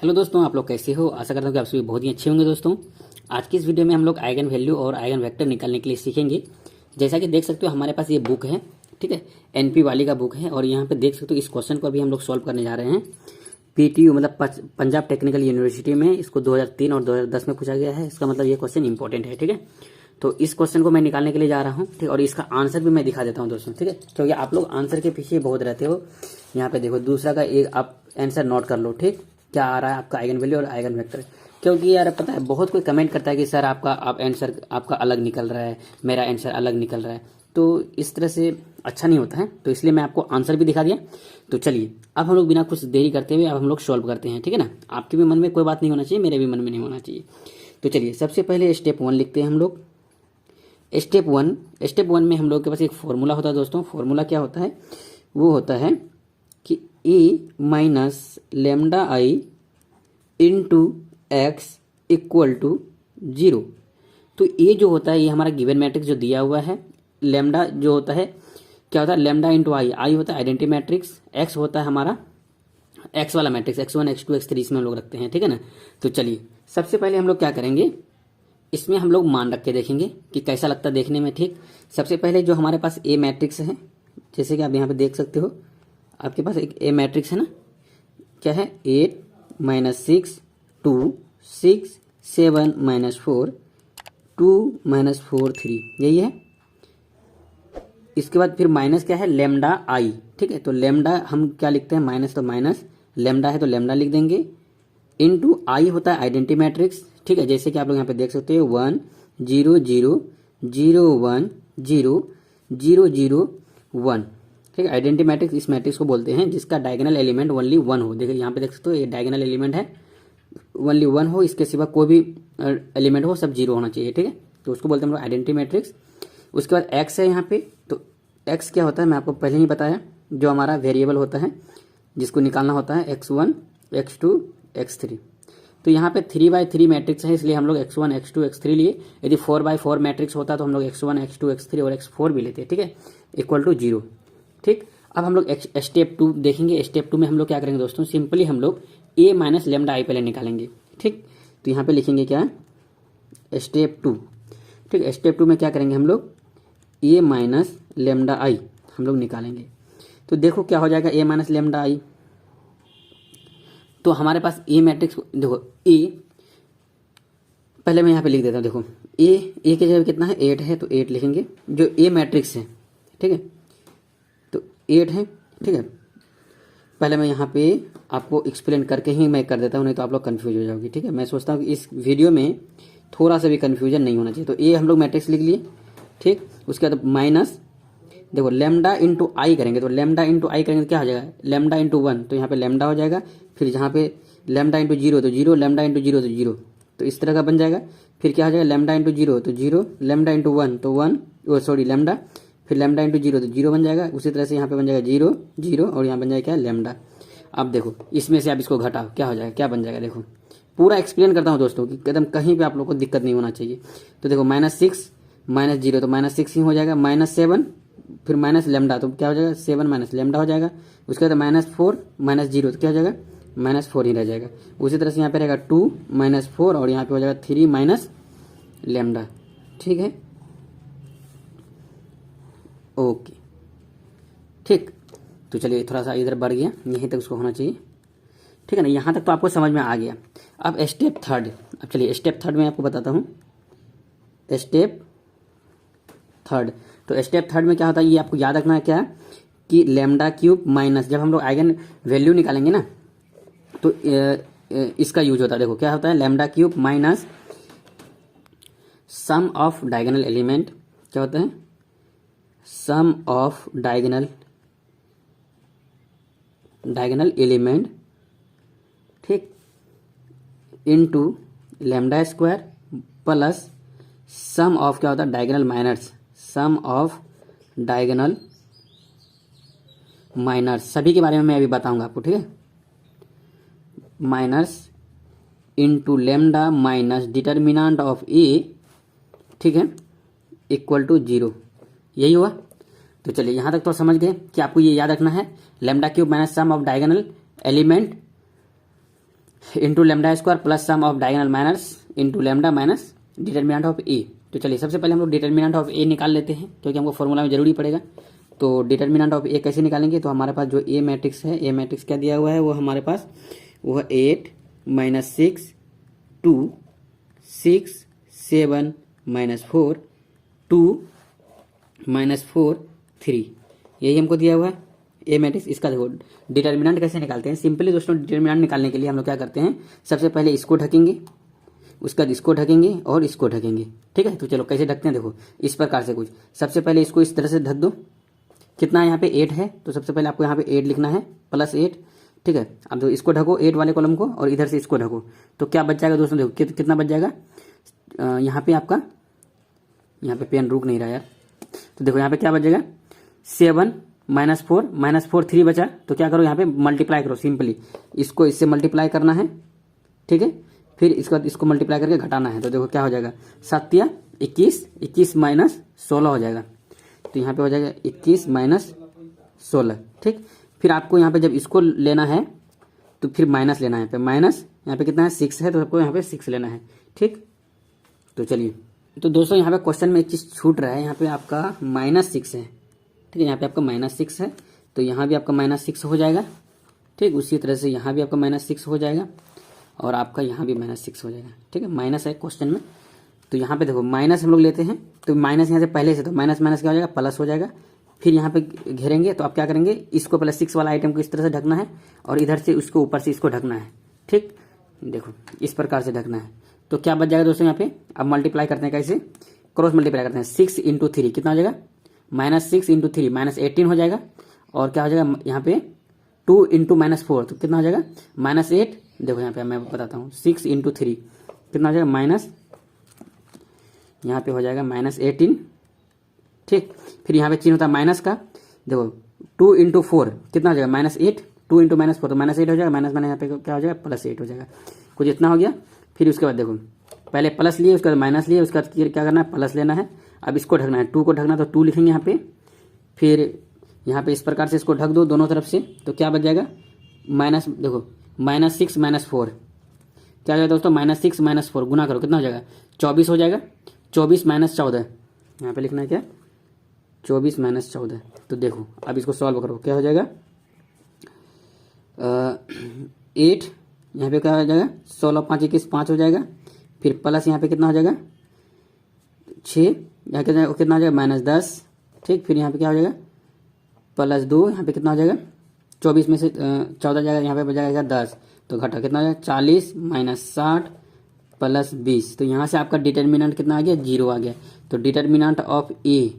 Hello दोस्तों, आप लोग कैसे हो। आशा करता हूँ कि आप सभी बहुत ही अच्छे होंगे। दोस्तों आज की इस वीडियो में हम लोग आइगन वैल्यू और आइगन वेक्टर निकालने के लिए सीखेंगे। जैसा कि देख सकते हो हमारे पास ये बुक है, ठीक है, एनपी वाली का बुक है। और यहाँ पे देख सकते हो इस क्वेश्चन को अभी हम लोग सॉल्व करने जा रहे हैं। पीटीयू मतलब पंजाब टेक्निकल यूनिवर्सिटी में इसको 2003 और 2010 में पूछा गया है। इसका मतलब ये क्वेश्चन इंपॉर्टेंट है, ठीक है। तो इस क्वेश्चन को मैं निकालने के लिए जा रहा हूँ, ठीक। और इसका आंसर भी मैं दिखा देता हूँ दोस्तों, ठीक है, क्योंकि आप लोग आंसर के पीछे बहुत रहते हो। यहाँ पे देखो दूसरा का एक आप आंसर नोट कर लो, ठीक। क्या आ रहा है आपका आइगन वैल्यू और आइगन वेक्टर, क्योंकि यार पता है बहुत कोई कमेंट करता है कि सर आप आंसर आपका अलग निकल रहा है, मेरा आंसर अलग निकल रहा है। तो इस तरह से अच्छा नहीं होता है, तो इसलिए मैं आपको आंसर भी दिखा दिया। तो चलिए अब हम लोग बिना कुछ देरी करते हुए अब हम लोग सॉल्व करते हैं, ठीक है ना। आपके भी मन में कोई बात नहीं होना चाहिए, मेरे भी मन में नहीं होना चाहिए। तो चलिए सबसे पहले स्टेप 1 लिखते हैं हम लोग। स्टेप वन में हम लोग के पास एक फॉर्मूला होता है दोस्तों। फॉर्मूला क्या होता है, वो होता है कि A minus lambda I into x equal to 0। तो ये जो होता है ये हमारा गिवन मैट्रिक्स जो दिया हुआ है। लेमडा जो होता है क्या होता है, लेमडा इंटू आई। आई होता है आइडेंटिटी मैट्रिक्स, एक्स होता है हमारा एक्स वाला मैट्रिक्स, x1 x2 x3 इसमें हम लोग रखते हैं, ठीक है ना। तो चलिए सबसे पहले हम लोग क्या करेंगे, इसमें हम लोग मान रख के देखेंगे कि कैसा लगता है देखने में, ठीक। सबसे पहले जो हमारे पास ए मैट्रिक्स है, जैसे कि आप यहाँ पे देख सकते हो आपके पास एक ए मैट्रिक्स है ना। क्या है, 8 - 6 2 6 7 - 4 2 - 4 3, यही है। इसके बाद फिर माइनस क्या है, लेमडा आई, ठीक है। तो लेमडा हम क्या लिखते हैं, माइनस, तो माइनस लेमडा है तो लेमडा लिख देंगे। इनटू आई होता है आइडेंटिटी मैट्रिक्स, ठीक है। जैसे कि आप लोग यहाँ पे देख सकते हो 1 0 0 0 1 0 0 0 1, ठीक है। आइडेंटिटी मैट्रिक्स इस मैट्रिक्स को बोलते हैं जिसका डायगोनल एलिमेंट ओनली 1 हो। देखिए यहाँ पे देख सकते हो ये डायगोनल एलिमेंट है, ओनली 1 हो, इसके सिवा कोई भी एलिमेंट हो सब 0 होना चाहिए, ठीक है। तो उसको बोलते हैं हम लोग आइडेंटिटी मैट्रिक्स। उसके बाद एक्स है यहाँ पे, तो एक्स क्या होता है मैं आपको पहले ही बताया, जो हमारा वेरिएबल होता है जिसको निकालना होता है x1 x2 x3। तो यहाँ पे 3/3 मैट्रिक्स है, इसलिए हम लोग x1 x2 x3 लिए। यदि 4/4 मैट्रिक्स होता तो हम लोग x1 x2 x3 और x4 भी लेते, ठीक है, इक्वल टू 0, ठीक। अब हम लोग स्टेप 2 देखेंगे। स्टेप 2 में हम लोग क्या करेंगे दोस्तों, सिंपली हम लोग a माइनस लेमडा आई पहले निकालेंगे, ठीक। तो यहाँ पे लिखेंगे क्या, स्टेप 2, ठीक। स्टेप 2 में क्या करेंगे हम लोग, a माइनस लेमडा आई हम लोग निकालेंगे। तो देखो क्या हो जाएगा, a माइनस लेमडा आई। तो हमारे पास ए मैट्रिक्स देखो, ए पहले मैं यहाँ पे लिख देता हूँ। देखो ए की जगह कितना है, 8 है, तो 8 लिखेंगे। जो ए मैट्रिक्स है, ठीक है, तो 8 है, ठीक है। पहले मैं यहाँ पे आपको एक्सप्लेन करके ही मैं कर देता हूँ, नहीं तो आप लोग कंफ्यूज हो जाओगे, ठीक है। मैं सोचता हूँ कि इस वीडियो में थोड़ा सा भी कन्फ्यूजन नहीं होना चाहिए। तो ए हम लोग मैट्रिक्स लिख लिए, ठीक। उसके बाद माइनस, देखो लेमडा इंटू आई करेंगे, तो लेमडा इंटू आई करेंगे तो क्या हो जाएगा, लेमडा इंटू 1, तो यहाँ पे लेमडा हो जाएगा। फिर जहाँ पे लेमडा इंटू 0 तो 0, लेमडा इंटू 0 तो 0, तो इस तरह का बन जाएगा। फिर क्या हो जाएगा, लेमडा इंटू 0 तो 0, लेमडा इंटू 1 तो 1, सॉरी लेमडा, फिर लेमडा इंटू 0 तो 0 बन जाएगा। उसी तरह से यहाँ पे बन जाएगा 0 0 और यहाँ बन जाएगा क्या, लेमडा। अब देखो इसमें से आप इसको घटाओ, क्या हो जाएगा, क्या बन जाएगा, देखो पूरा एक्सप्लेन करता हूँ दोस्तों कि कदम कहीं पर आप लोग को दिक्कत नहीं होना चाहिए। तो देखो -6 - 0 तो -6 ही हो जाएगा, -7 फिर माइनस लेमडा तो क्या हो जाएगा, 7 माइनस लेमडा हो जाएगा। उसके बाद -4 - 0 तो क्या हो जाएगा, -4 ही रह जाएगा। उसी तरह से यहाँ पे रहेगा 2 - 4 और यहाँ पे हो जाएगा 3 माइनस लेमडा, ठीक है, ओके, ठीक। तो चलिए थोड़ा सा इधर बढ़ गया, यहीं तक उसको होना चाहिए, ठीक है ना। यहाँ तक तो आपको समझ में आ गया। अब स्टेप 3, अब चलिए स्टेप 3 में आपको बताता हूँ। स्टेप 3, तो स्टेप 3 में क्या होता है ये आपको याद रखना है, क्या कि लेमडा क्यूब माइनस, जब हम लोग आइगन वैल्यू निकालेंगे ना तो इसका यूज होता है। देखो क्या होता है, lambda cube minus sum of diagonal element, क्या होता है, सम ऑफ डायगोनल एलिमेंट, ठीक, into lambda square plus sum of क्या होता है, diagonal minus, sum of diagonal minors. सभी के बारे में मैं अभी बताऊंगा आपको, ठीक है। Minus into lambda minus determinant of A, ठीक है, इक्वल टू 0, यही हुआ। तो चलिए यहाँ तक तो समझ गए कि आपको ये याद रखना है, lambda cube minus sum of diagonal element into lambda square plus sum of diagonal minus into lambda minus determinant of A. तो चलिए सबसे पहले हम लोग डिटर्मिनेंट ऑफ ए निकाल लेते हैं, क्योंकि हमको फॉर्मूला में जरूरी पड़ेगा। तो डिटर्मिनेंट ऑफ ए कैसे निकालेंगे, तो हमारे पास जो ए मैट्रिक्स है, ए मैट्रिक्स क्या दिया हुआ है वो हमारे पास वो है 8 - 6 2 6 7 -4 2 -4 3, यही हमको दिया हुआ है ए मैट्रिक्स। इसका देखो डिटर्मिनेंट कैसे निकालते हैं। सिंपली दोस्तों डिटर्मिनेंट निकालने के लिए हम लोग क्या करते हैं, सबसे पहले इसको ढकेंगे, उसके बाद इसको ढकेंगे और इसको ढकेंगे। ठीक है, तो चलो कैसे ढकते हैं, देखो इस प्रकार से कुछ। सबसे पहले इसको इस तरह से ढक दो। कितना यहाँ पे 8 है, तो सबसे पहले आपको यहाँ पे 8 लिखना है प्लस 8। ठीक है, अब जो इसको ढको 8 वाले कॉलम को और इधर से इसको ढको, तो क्या बच जाएगा दोस्तों, देखो कितना बच जाएगा। यहाँ पे आपका, यहाँ पे पेन रुक नहीं रहा यार, तो देखो यहाँ पे क्या बच जाएगा 7 -4 3 बचा। तो क्या करो यहाँ पे मल्टीप्लाई करो, सिंपली इसको इससे मल्टीप्लाई करना है। ठीक है, फिर इसके बाद इसको मल्टीप्लाई करके घटाना है। तो देखो क्या हो जाएगा 7 या 21 21 - 16 हो जाएगा। तो यहाँ पे हो जाएगा 21 - 16। ठीक, फिर आपको यहाँ पे जब इसको लेना है तो फिर माइनस लेना है, पे माइनस यहाँ पे कितना है 6 है, तो आपको यहाँ पे 6 लेना है। ठीक, तो चलिए, तो दोस्तों यहाँ पे क्वेश्चन में एक चीज छूट रहा है, यहाँ पे आपका -6 है। ठीक है, यहाँ पे आपका -6 है, तो यहाँ भी आपका -6 हो जाएगा। ठीक, उसी तरह से यहाँ भी आपका -6 हो जाएगा और आपका यहाँ भी -6 हो जाएगा। ठीक है, माइनस है क्वेश्चन में, तो यहाँ पे देखो माइनस हम लोग लेते हैं, तो माइनस यहाँ से पहले से, तो माइनस माइनस क्या हो जाएगा प्लस हो जाएगा। फिर यहाँ पे घेरेंगे, तो आप क्या करेंगे, इसको पहले 6 वाला आइटम को इस तरह से ढकना है और इधर से उसको ऊपर से इसको ढकना है। ठीक, देखो इस प्रकार से ढकना है। तो क्या बच जाएगा दोस्तों यहाँ पे, अब मल्टीप्लाई करते हैं, कैसे क्रॉस मल्टीप्लाई करते हैं। 6 × 3 कितना हो जाएगा, -6 × 3 -18 हो जाएगा। और क्या हो जाएगा यहाँ पे 2 × -4, तो कितना हो जाएगा -8। देखो यहाँ पे मैं बताता हूँ, 6 × 3 कितना हो जाएगा माइनस, यहाँ पे हो जाएगा -18। ठीक, फिर यहाँ पे चिन्ह होता है माइनस का। देखो 2 × 4 कितना हो जाएगा -8, 2 × -4 तो -8 हो जाएगा, माइनस माइनस यहाँ पे क्या हो जाएगा +8 हो जाएगा। कुछ इतना हो गया। फिर उसके बाद देखो पहले प्लस लिए, उसके बाद माइनस लिए, उसके बाद क्या करना है प्लस लेना है। अब इसको ढकना है, 2 को ढकना, तो 2 लिखेंगे यहाँ पे। फिर यहाँ पे इस प्रकार से इसको ढक दो दोनों तरफ से, तो क्या बच जाएगा माइनस, देखो -6 - 4 क्या हो जाएगा दोस्तों, -6 - 4 गुना करो, कितना हो जाएगा 24 हो जाएगा। 24 - 14 यहाँ पे लिखना है क्या, 24 - 14। तो देखो अब इसको सॉल्व करो, क्या हो जाएगा 8, यहाँ पे क्या हो जाएगा 16 5 21 5 हो जाएगा। फिर प्लस यहाँ पे कितना हो जाएगा 6, यहाँ कितना हो जाएगा -10। ठीक, फिर यहाँ पे क्या हो जाएगा +2, यहाँ पे कितना हो जाएगा 24 में से 14 जाएगा, यहाँ पे बच जाएगा 10, तो घटा कितना हो जाएगा 40 - 60 + 20। तो यहाँ से आपका डिटर्मिनेंट कितना आ गया 0 आ गया। तो डिटर्मिनेंट ऑफ ए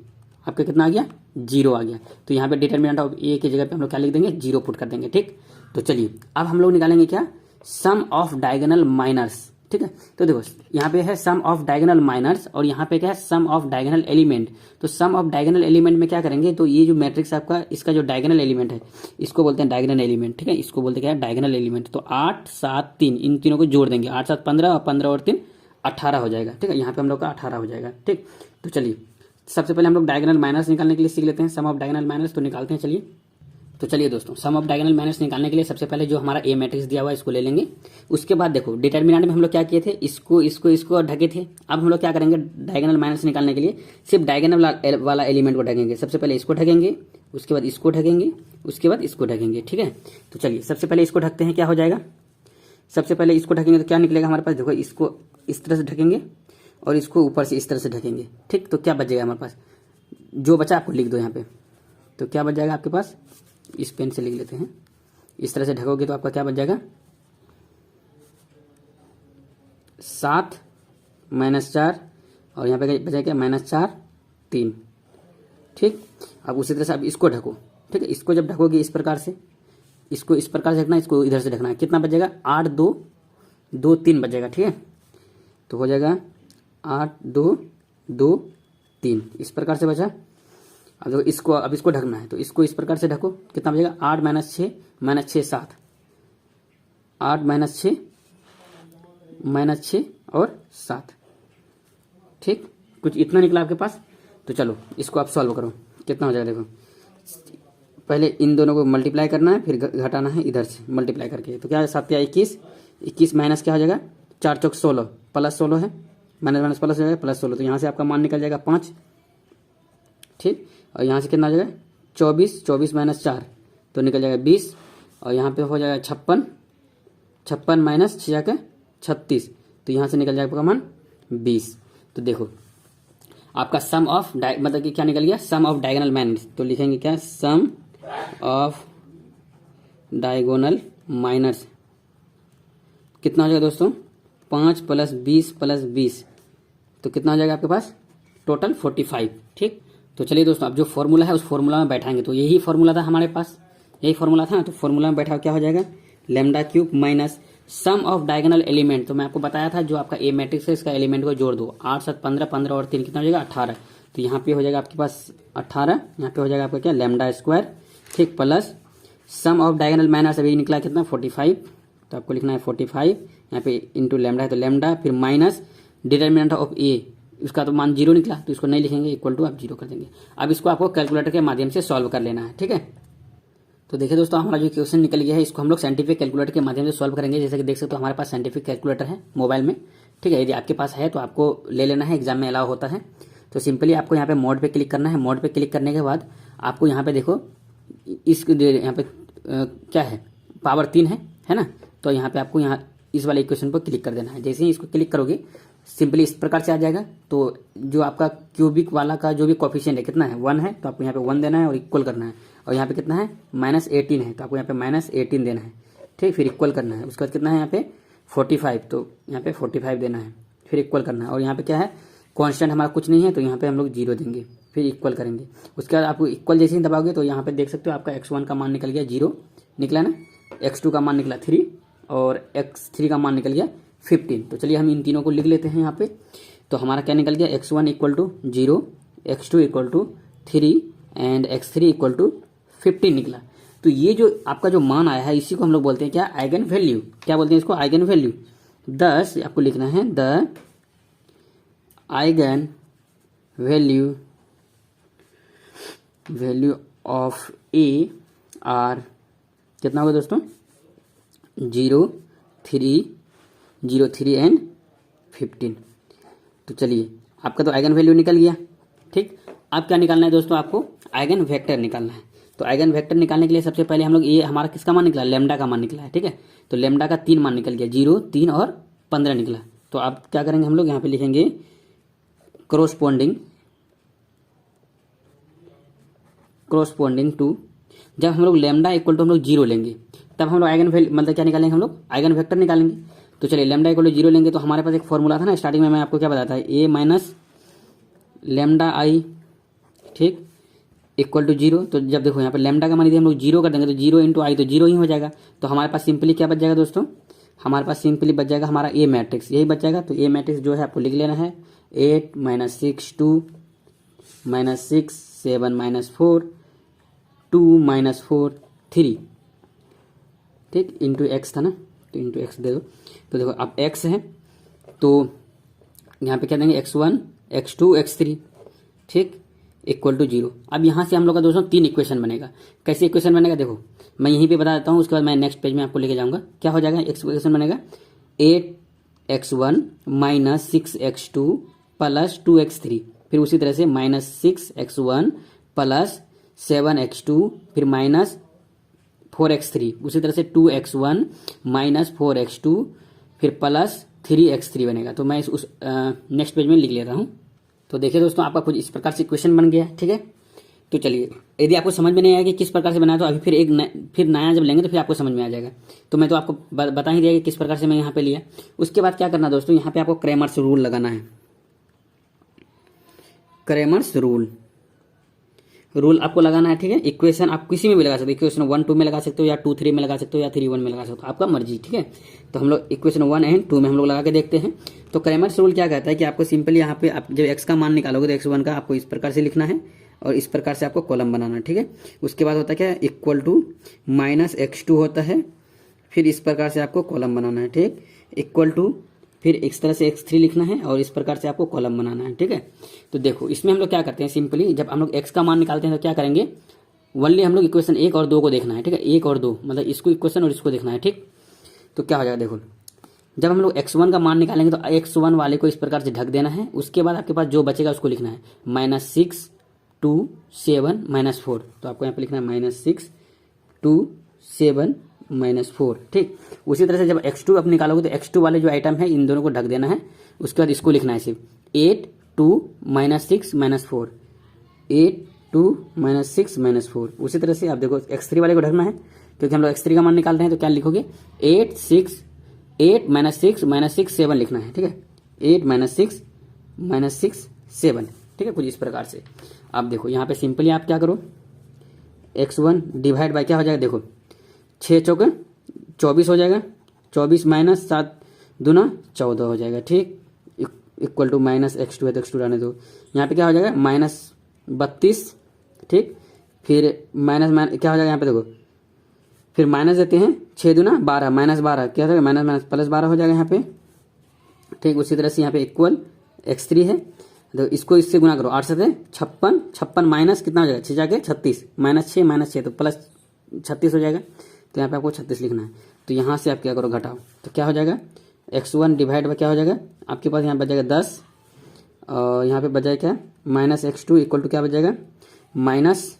आपका कितना आ गया 0 आ गया। तो यहाँ पे डिटर्मिनेंट ऑफ ए की जगह पे हम लोग क्या लिख देंगे 0 पुट कर देंगे। ठीक, तो चलिए अब हम लोग निकालेंगे क्या, सम ऑफ डायगोनल माइनर्स। ठीक है, तो देखो यहाँ पे है सम ऑफ डायगोनल माइनर्स और यहाँ पे क्या है सम ऑफ डायगोनल एलिमेंट। तो सम ऑफ डायगोनल एलिमेंट में क्या करेंगे, तो ये जो मैट्रिक्स आपका इसका जो डायगोनल एलिमेंट है इसको बोलते हैं डायगोनल एलिमेंट। ठीक है, इसको बोलते हैं क्या है डायगोनल एलिमेंट। तो 8 7 3 इन तीनों को जोड़ देंगे, 8 7 15 और 15 और 3 18 हो जाएगा। ठीक है, यहाँ पे हम लोग का 18 हो जाएगा। ठीक, तो चलिए सबसे पहले हम लोग डायगोनल माइनस निकालने के लिए सीख लेते हैं, सम ऑफ डायगोनल माइनस तो निकालते हैं। चलिए, तो चलिए दोस्तों सम ऑफ डायगोनल माइनस निकालने के लिए सबसे पहले जो हमारा ए मैट्रिक्स दिया हुआ है इसको ले लेंगे। उसके बाद देखो डिटर्मिनेंट में हम लोग क्या किए थे, इसको ढके थे। अब हम लोग क्या करेंगे डायगोनल माइनस निकालने के लिए सिर्फ डायगोनल वाला एलिमेंट को ढकेंगे। सबसे पहले इसको ढकेंगे, उसके बाद इसको ढकेंगे, उसके बाद इसको ढकेंगे। ठीक है, तो चलिए सबसे पहले इसको ढकते हैं, क्या हो जाएगा, सबसे पहले इसको ढकेंगे तो क्या निकलेगा हमारे पास, देखो इसको इस तरह से ढकेंगे और इसको ऊपर से इस तरह से ढकेंगे। ठीक, तो क्या बच जाएगा हमारे पास, जो बचा आपको लिख दो यहाँ पे। तो क्या बच जाएगा आपके पास, इस पेन से लिख लेते हैं, इस तरह से ढकोगे तो आपका क्या बच जाएगा 7 - 4 और यहाँ पे बचा क्या -4 3। ठीक, अब उसी तरह से अब इसको ढको। ठीक है, इसको जब ढकोगे इस प्रकार से, इसको इस प्रकार से ढकना, इसको इधर से ढकना है। कितना बच जाएगा 8 2 2 3 बच जाएगा। ठीक है, तो हो जाएगा 8 2 2 3 इस प्रकार से बचा। अब देखो इसको, अब इसको ढकना है तो इसको इस प्रकार से ढको, कितना बचेगा 8 - 6 - 6 7 8 - 6 और 7। ठीक, कुछ इतना निकला आपके पास। तो चलो इसको आप सॉल्व करो, कितना हो जाएगा देखो, पहले इन दोनों को मल्टीप्लाई करना है, फिर घटाना है इधर से मल्टीप्लाई करके। तो क्या है 7 या 21 21 माइनस क्या हो जाएगा, 4 चौक 16 प्लस 16 है, माइनस माइनस प्लस हो जाएगा प्लस 16, तो यहाँ से आपका मान निकल जाएगा 5, ठीक। और यहाँ से कितना हो जाएगा 24, 24 माइनस 4 तो निकल जाएगा 20, और यहाँ पे हो जाएगा 56, 56 माइनस 6 के 36, तो यहाँ से निकल जाएगा आपका मान 20। तो देखो आपका सम ऑफ मतलब कि क्या निकल गया, सम ऑफ डायगोनल माइनस, तो लिखेंगे क्या, सम ऑफ डायगोनल माइनस कितना हो जाएगा दोस्तों, 5 प्लस 20 प्लस 20, तो कितना हो जाएगा आपके पास टोटल 45, ठीक। तो चलिए दोस्तों अब जो फॉर्मूला है उस फॉर्मूला में बैठाएंगे, तो यही फॉर्मूला था हमारे पास, यही फॉर्मूला था, तो फॉर्मूला में बैठा क्या हो जाएगा, lambda cube minus sum of diagonal element, तो मैं आपको बताया था जो आपका ए मैट्रिक्स है इसका एलिमेंट को जोड़ दो, 8 7 15, 15 और 3 कितना हो जाएगा 18, तो यहाँ पे हो जाएगा आपके पास 18, यहाँ पे हो जाएगा आपका क्या लैम्डा स्क्वायर, ठीक, plus sum of diagonal minus अभी निकला कितना 45, तो आपको लिखना है 45, यहाँ पे इंटू लैम्डा है तो लैम्डा, फिर माइनस डिटर्मिनेंट ऑफ ए, उसका तो मान 0 निकला तो इसको नहीं लिखेंगे, इक्वल टू आप 0 कर देंगे। अब इसको आपको कैलकुलेटर के माध्यम से सॉल्व कर लेना है, ठीक है। तो देखिए दोस्तों हमारा जो क्वेश्चन निकल गया है इसको हम लोग साइंटिफिक कैलकुलेटर के माध्यम से सॉल्व करेंगे। जैसे कि देख सकते हो हमारे पास साइंटिफिक कैलकुलेटर है मोबाइल में, ठीक है। यदि आपके पास है तो आपको ले लेना है, एग्जाम में अलाउ होता है। तो सिंपली आपको यहाँ पे मोड पे क्लिक करना है, मोड पे क्लिक करने के बाद आपको यहाँ पे देखो इस यहाँ पे क्या है, पावर 3 है ना, तो यहाँ पे आपको यहाँ इस वाले इक्वेशन पर क्लिक कर देना है। जैसे ही इसको क्लिक करोगे सिंपली इस प्रकार से आ जाएगा। तो जो आपका क्यूबिक वाला का जो भी कोफिशिएंट है कितना है 1 है, तो आपको यहाँ पे 1 देना है और इक्वल करना है। और यहाँ पे कितना है -18 है, तो आपको यहाँ पे -18 देना है, ठीक, फिर इक्वल करना है। उसके बाद कितना है यहाँ पे 45, तो यहाँ पे 45 देना है, फिर इक्वल करना है। और यहाँ पे क्या है कांस्टेंट हमारा कुछ नहीं है, तो यहाँ पे हम लोग 0 देंगे, फिर इक्वल करेंगे। उसके बाद आपको इक्वल जैसे ही दबाओगे तो यहाँ पे देख सकते हो आपका x1 का मान निकल गया 0 निकला ना, x2 का मान निकला 3 और x3 का मान निकल गया 15। तो चलिए हम इन तीनों को लिख लेते हैं यहाँ पे। तो हमारा क्या निकल गया x1 equal to 0, x2 equal to 3 and x3 equal to 15 निकला। तो ये जो आपका जो मान आया है इसी को हम लोग बोलते हैं क्या, आइगन वैल्यू। क्या बोलते हैं इसको, आइगन वैल्यू। दस आपको लिखना है the eigen value of A R कितना होगा दोस्तों 0, 3 एंड 15। तो चलिए आपका तो आइगन वैल्यू निकल गया, ठीक। अब क्या निकालना है दोस्तों, आपको आइगन वेक्टर निकालना है। तो आइगन वेक्टर निकालने के लिए सबसे पहले हम लोग ये हमारा किसका मान निकला, लैम्डा का मान निकला है, ठीक है। तो लैम्डा का 3 मान निकल गया, 0, 3 और 15 निकला। तो अब क्या करेंगे हम लोग यहाँ पे लिखेंगे कोरोस्पोंडिंग टू, जब हम लोग लैम्डा इक्वल टू हम लोग 0 लेंगे तब हम लोग आइगन वैल्यू मतलब क्या निकालेंगे, हम लोग आइगन वेक्टर निकालेंगे। तो चलिए लैम्डा इक्वल टू 0 लेंगे, तो हमारे पास एक फॉर्मूला था ना स्टार्टिंग में, मैं आपको क्या बताया था, a माइनस लैम्डा आई, ठीक, इक्वल टू 0। तो जब देखो यहाँ पे लैम्डा का मान यदि हम लोग 0 कर देंगे तो 0 इंटू आई तो 0 ही हो जाएगा। तो हमारे पास सिंपली क्या बच जाएगा दोस्तों, हमारे पास सिंपली बच जाएगा हमारा ए मैट्रिक्स, यही बच जाएगा। तो ए मैट्रिक्स जो है आपको लिख लेना है 8 - 6 2 - 6 7 - 4 2 - 4 3, ठीक, इंटू एक्स था ना, तो इंटू एक्स दे दो। तो देखो अब एक्स है तो यहाँ पे क्या देंगे x1 x2 x3, ठीक, इक्वल टू 0। अब यहाँ से हम लोग का दोस्तों 3 इक्वेशन बनेगा। कैसे इक्वेशन बनेगा देखो मैं यहीं पे बता देता हूँ, उसके बाद मैं नेक्स्ट पेज में आपको लेके जाऊँगा। क्या हो जाएगा, इक्वेशन बनेगा 8x1 - 6x2 + 2x3, फिर उसी तरह से -6x1 + 7x2 फिर -4x3, उसी तरह से 2x1 - 4x2 फिर +3x3 बनेगा। तो मैं उस नेक्स्ट पेज में लिख लेता हूँ। तो देखिए दोस्तों आपका कुछ इस प्रकार से क्वेश्चन बन गया, ठीक है। तो चलिए यदि आपको समझ में नहीं आया कि किस प्रकार से बनाया तो अभी फिर नया जब लेंगे तो फिर आपको समझ में आ जाएगा। तो मैं तो आपको बता ही दिया कि किस प्रकार से मैं यहाँ पे लिया। उसके बाद क्या करना दोस्तों, यहाँ पे आपको क्रैमर्स रूल लगाना है। क्रैमर्स रूल आपको लगाना है, ठीक है। इक्वेशन आप किसी में भी लगा सकते हो, इक्वेशन 1 2 में लगा सकते हो या 2 3 में लगा सकते हो या 3 1 में लगा सकते हो, आपका मर्जी, ठीक है। तो हम लोग इक्वेशन 1 एंड 2 में हम लोग लगा के देखते हैं। तो क्रैमर्स रूल क्या कहता है कि आपको सिंपली यहाँ पे आप जब x का मान निकालोगे तो x1 का आपको इस प्रकार से लिखना है और इस प्रकार से आपको कॉलम बनाना है, ठीक है। उसके बाद होता है क्या, इक्वल टू -x2 होता है, फिर इस प्रकार से आपको कॉलम बनाना है, ठीक, इक्वल टू फिर इस तरह से x3 लिखना है और इस प्रकार से आपको कॉलम बनाना है, ठीक है। तो देखो इसमें हम लोग क्या करते हैं, सिंपली जब हम लोग x का मान निकालते हैं तो क्या करेंगे, ओनली हम लोग इक्वेशन 1 और 2 को देखना है, ठीक है। 1 और 2 मतलब इसको इक्वेशन और इसको देखना है, ठीक। तो क्या हो जाएगा देखो जब हम लोग x1 का मान निकालेंगे तो x1 वाले को इस प्रकार से ढक देना है। उसके बाद आपके पास जो बचेगा उसको लिखना है -6 2 7 -4। तो आपको यहाँ पे लिखना है -6 2 7 -4। ठीक, उसी तरह से जब x2 आप निकालोगे तो x2 वाले जो आइटम है इन दोनों को ढक देना है। उसके बाद इसको लिखना है सिर्फ 8 2 -6 -4 8 2 -6 -4। उसी तरह से आप देखो x3 वाले को ढकना है, क्योंकि हम लोग x3 का मान निकाल रहे हैं। तो क्या लिखोगे 8 -6 7 लिखना है। ठीक है, 8 -6 7। ठीक है, कुछ इस प्रकार से। आप देखो यहाँ पे सिंपली आप क्या करो, x1 डिवाइड बाय क्या हो जाएगा, देखो 6 चौके 24 हो जाएगा, 24 - 7 दूना 14 हो जाएगा। ठीक, इक्वल टू -x2 है तो x2 रहने दो। यहाँ पे क्या हो जाएगा -32। ठीक, फिर माइनस क्या हो जाएगा यहाँ पे देखो, फिर माइनस देते हैं 6 दूना 12 -12 क्या हो जाएगा माइनस +12 हो जाएगा यहाँ पे। ठीक, उसी तरह से यहाँ पे इक्वल x3 है तो इसको इससे गुना करो 8 से 56 56 माइनस कितना हो जाएगा 6 जाके 36 -6 तो +36 हो जाएगा। तो यहाँ पे आपको 36 लिखना है। तो यहाँ से आप क्या करो घटाओ, तो क्या हो जाएगा x1 डिवाइड बाय क्या हो जाएगा आपके पास यहाँ बच जाएगा 10 और यहाँ पे बच जाएगा क्या -x2 इक्वल टू क्या बच जाएगा माइनस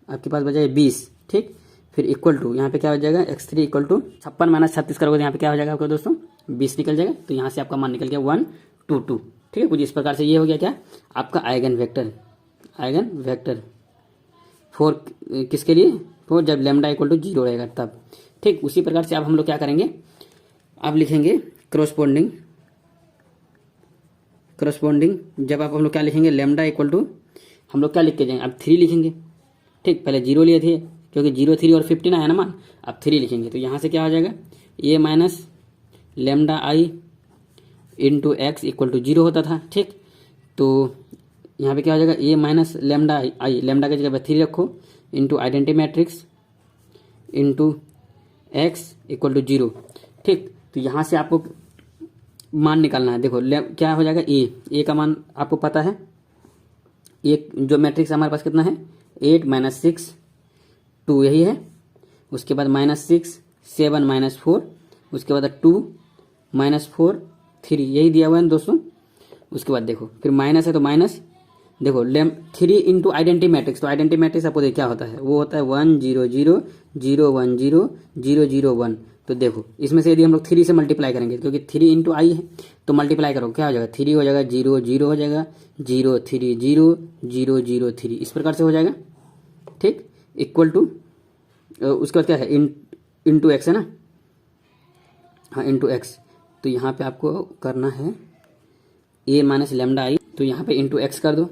आपके पास बच जाएगा 20। ठीक, फिर इक्वल टू यहाँ पे क्या हो जाएगा x3 इक्वल टू 56 - 36 करोगे तो यहाँ पे क्या हो जाएगा आपका दोस्तों 20 निकल जाएगा। तो यहाँ से आपका मान निकल गया 1 2 2। ठीक है, कुछ इस प्रकार से ये हो गया क्या आपका आइगन वेक्टर फॉर किसके लिए, फॉर जब लैम्डा इक्वल टू 0 रहेगा तब। ठीक, उसी प्रकार से अब हम लोग क्या करेंगे, अब लिखेंगे करस्पॉन्डिंग जब आप हम लोग क्या लिखेंगे लैम्डा इक्वल टू हम लोग क्या लिख के जाएंगे, अब 3 लिखेंगे। ठीक, पहले 0 लिए थे क्योंकि 0 3 और 15 आया ना मान, अब 3 लिखेंगे। तो यहाँ से क्या हो जाएगा a minus lambda I into x equal to 0 होता था। ठीक, तो यहाँ पे क्या हो जाएगा a minus lambda I, lambda की जगह पे 3 रखो into identity matrix into x equal to 0। ठीक, तो यहाँ से आपको मान निकालना है। देखो क्या हो जाएगा ए का मान आपको पता है, एक जो मैट्रिक्स हमारे पास कितना है 8 - 6 2 यही है। उसके बाद -6 7 - 4, उसके बाद 2 - 4 3 यही दिया हुआ है दोस्तों। उसके बाद देखो फिर माइनस है तो माइनस, देखो 3 इंटू आइडेंटिटी मैट्रिक्स, तो आइडेंटिटी मैट्रिक्स आपको क्या होता है, वो होता है 1 0 0 0 1 0 0 0 1। तो देखो इसमें से यदि हम लोग 3 से मल्टीप्लाई करेंगे क्योंकि 3 इंटू आई है तो मल्टीप्लाई करो क्या हो जाएगा 3 हो जाएगा 0 0 हो जाएगा 0 3 0 0 0 3 इस प्रकार से हो जाएगा। ठीक, इक्वल टू उसके बाद क्या है इंटू एक्स है ना, हाँ इंटू एक्स। तो यहाँ पे आपको करना है a माइनस लेमडा आई, तो यहाँ पे इंटू एक्स कर दो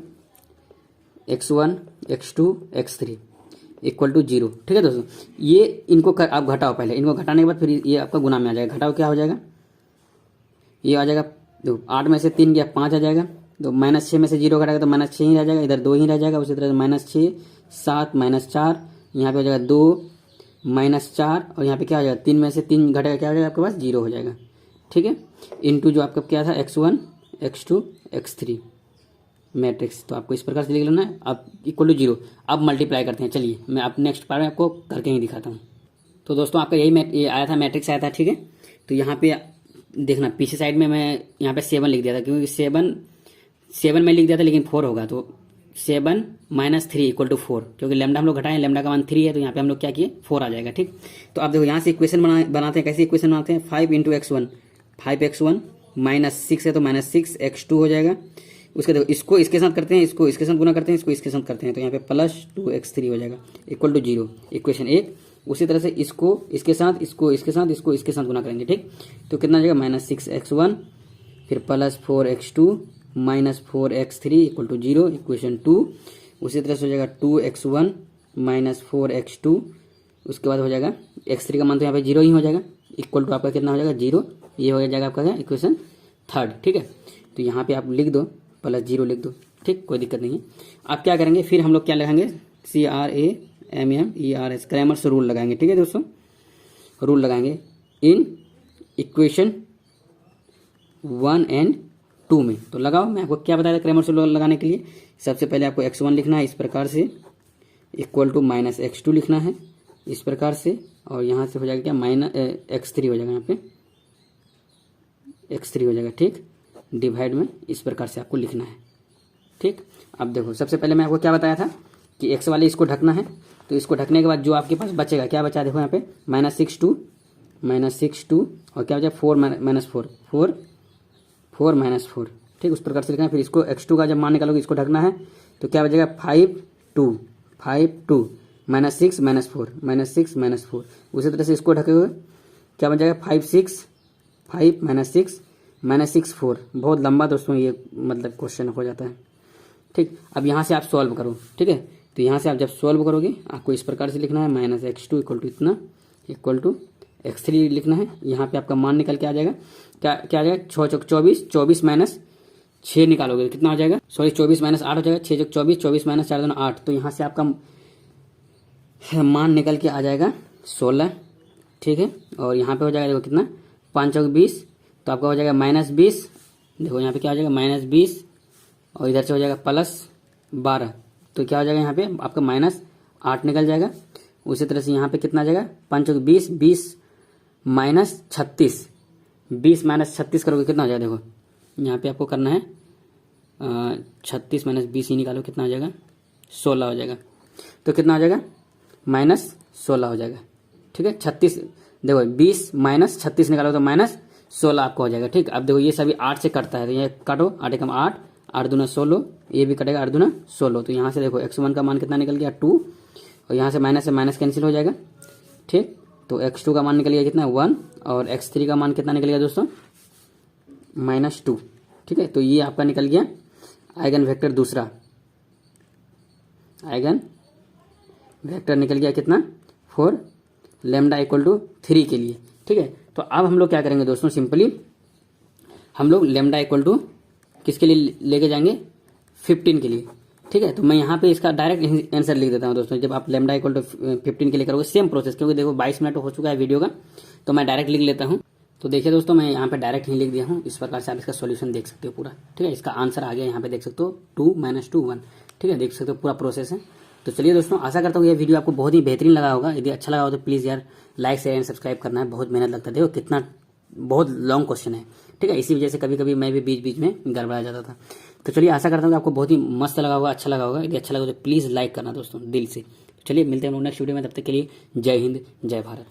x1 x2 x3 equal to 0। ठीक है दोस्तों, ये इनको आप घटाओ, पहले इनको घटाने के बाद फिर ये आपका गुना में आ जाएगा। घटाओ क्या हो जाएगा, ये आ जाएगा देखो 8 में से 3 गया 5 आ जाएगा, तो -6 में से 0 घटाएगा तो -6 ही रह जाएगा, इधर 2 ही रह जाएगा। उसी तरह से -6 7 -4 यहाँ पे हो जाएगा 2 -4 और यहाँ पे क्या हो जाएगा 3 में से 3 घटेगा क्या हो जाएगा आपके पास 0 हो जाएगा। ठीक है, इंटू जो आपका क्या था x1 x2 x3 मैट्रिक्स, तो आपको इस प्रकार से लिख लेना है। अब इक्वल टू 0, अब मल्टीप्लाई करते हैं। चलिए मैं अब नेक्स्ट पार्ट में आपको करके ही दिखाता हूँ। तो दोस्तों आपका ये आया था मैट्रिक्स आया था। ठीक है, तो यहाँ पे देखना पीछे साइड में मैं यहाँ पे 7 लिख दिया था, क्योंकि 7 में लिख दिया था लेकिन 4 होगा, तो 7 - 3 इक्वल टू 4, क्योंकि लेमडा हम लोग घटाएं, लेमडा का मान 3 है तो यहाँ पे हम लोग क्या किए 4 आ जाएगा। ठीक, तो आप देखो यहाँ से इक्वेशन बनाते हैं। कैसे इक्वेशन बनाते हैं 5 इंटू x1 5x1 -6 है तो -6 x2 हो जाएगा। उसके देखो इसको इसके साथ करते हैं, इसको इसके साथ गुना करते हैं, इसको इसके साथ करते हैं, तो यहाँ पे +2 x3 हो जाएगा इक्वल टू 0, इक्वेशन 1। उसी तरह से इसको इसके साथ इसको इसके साथ इसको इसके साथ गुना करेंगे। ठीक, तो कितना हो जाएगा -6 x1 फिर +4 x2 -4 x3 equal to 0, equation 2। उसी तरह से हो जाएगा 2 x1 -4 x2, उसके बाद हो जाएगा x3 का मान तो यहाँ पे 0 ही हो जाएगा, इक्वल टू आपका कितना हो जाएगा 0, ये हो जाएगा आपका क्या इक्वेशन 3। ठीक है, तो यहाँ पे आप लिख दो +0 लिख दो। ठीक, कोई दिक्कत नहीं है। आप क्या करेंगे फिर हम लोग क्या लगाएंगे CRAMMERS क्रैमर्स रूल लगाएंगे। ठीक है दोस्तों, रूल लगाएंगे इन इक्वेशन 1 और 2 में। तो लगाओ, मैं आपको क्या बताया था क्रैमर्स रूल लगाने के लिए। सबसे पहले आपको x1 लिखना है इस प्रकार से, इक्वल टू -x2 लिखना है इस प्रकार से, और यहाँ से हो जाएगा क्या x3 हो जाएगा यहाँ पे x3 हो जाएगा। ठीक, डिवाइड में इस प्रकार से आपको लिखना है। ठीक, अब देखो सबसे पहले मैं आपको क्या बताया था कि x वाले इसको ढकना है, तो इसको ढकने के बाद जो आपके पास बचेगा, क्या बचा देखो यहाँ पे -6 2 और क्या बचा 4 -4 ठीक, उस प्रकार से लिखना है। फिर इसको x2 का जब मान निकालोगे इसको ढकना है, तो क्या बचेगा 5 2 -6 -4 उसी तरह से इसको ढके हुए क्या बन जाएगा 5 6 -6 4। बहुत लंबा दोस्तों ये मतलब क्वेश्चन हो जाता है। ठीक, अब यहाँ से आप सॉल्व करो। ठीक है, तो यहाँ से आप जब सॉल्व करोगे आपको इस प्रकार से लिखना है -x2 इक्वल टू इतना इक्वल टू x3 लिखना है। यहाँ पे आपका मान निकल के आ जाएगा, क्या आ जाएगा 6 चौक 24 24 - 6 निकालोगे कितना हो जाएगा, सॉरी 24 - 8 हो जाएगा। 6 चौक 24 24 - 4 2 8, तो यहाँ से आपका मान निकल के आ जाएगा 16। ठीक है, और यहाँ पे हो जाएगा देखो कितना 5 चौक 20, तो आपका हो जाएगा -20। देखो यहाँ पे क्या हो जाएगा -20 और इधर से हो जाएगा +12, तो क्या हो जाएगा यहाँ पे आपका -8 निकल जाएगा। उसी तरह से यहाँ पे कितना आ जाएगा 5 चौक 20 20 -36 20 -36 करोगे कितना हो जाएगा, देखो यहाँ पे आपको करना है 36 - 20 ही निकालो कितना हो जाएगा 16 हो जाएगा। तो कितना हो जाएगा -16 हो जाएगा। ठीक है, 36 देखो 20 - 36 निकालो तो -16 आपको हो जाएगा। ठीक, अब देखो ये सभी 8 से कटता है, तो ये काटो 8 एकम 8 8 दूना 16, ये भी कटेगा 8 दूना 16। तो यहाँ से देखो x1 का मान कितना निकल गया 2, और यहाँ से माइनस कैंसिल हो जाएगा। ठीक, तो x2 का मान निकल गया कितना 1, और x3 का मान कितना निकल गया दोस्तों -2। ठीक है, तो ये आपका निकल गया आइगन वेक्टर दूसरा, आइगन वेक्टर निकल गया कितना 4 लैम्डा इक्वल टू 3 के लिए। ठीक है, तो अब हम लोग क्या करेंगे दोस्तों, सिंपली हम लोग लैम्डा इक्वल टू किसके लिए लेके जाएंगे 15 के लिए। ठीक है, तो मैं यहाँ पे इसका डायरेक्ट आंसर लिख देता हूँ दोस्तों। जब आप लैम्डा इक्वल टू 15 के लिए करोगे सेम प्रोसेस, क्योंकि देखो 22 मिनट हो चुका है वीडियो का, तो मैं डायरेक्ट लिख लेता हूँ। तो देखिए दोस्तों मैं यहाँ पे डायरेक्ट ही लिख दिया हूँ, इस प्रकार से आप इसका सॉल्यूशन देख सकते हो पूरा। ठीक है, इसका आंसर आ गया यहाँ पे देख सकते हो 2 - 2 1। ठीक है, देख सकते हो पूरा प्रोसेस है। तो चलिए दोस्तों, आशा करता हूँ ये वीडियो आपको बहुत ही बेहतरीन लगा होगा। यदि अच्छा लगा हो तो प्लीज़ यार लाइक शेयर एंड सब्सक्राइब करना है, बहुत मेहनत लगता है। देखो कितना बहुत लॉन्ग क्वेश्चन है। ठीक है, इसी वजह से कभी कभी मैं भी बीच बीच में गड़बड़ा जाता था। तो चलिए आशा करता हूँ कि आपको बहुत ही मस्त लगा होगा, अच्छा लगा होगा। यदि अच्छा लगा तो प्लीज़ लाइक करना दोस्तों दिल से। चलिए मिलते हैं हम लोग नेक्स्ट वीडियो में, तब तक के लिए जय हिंद जय भारत।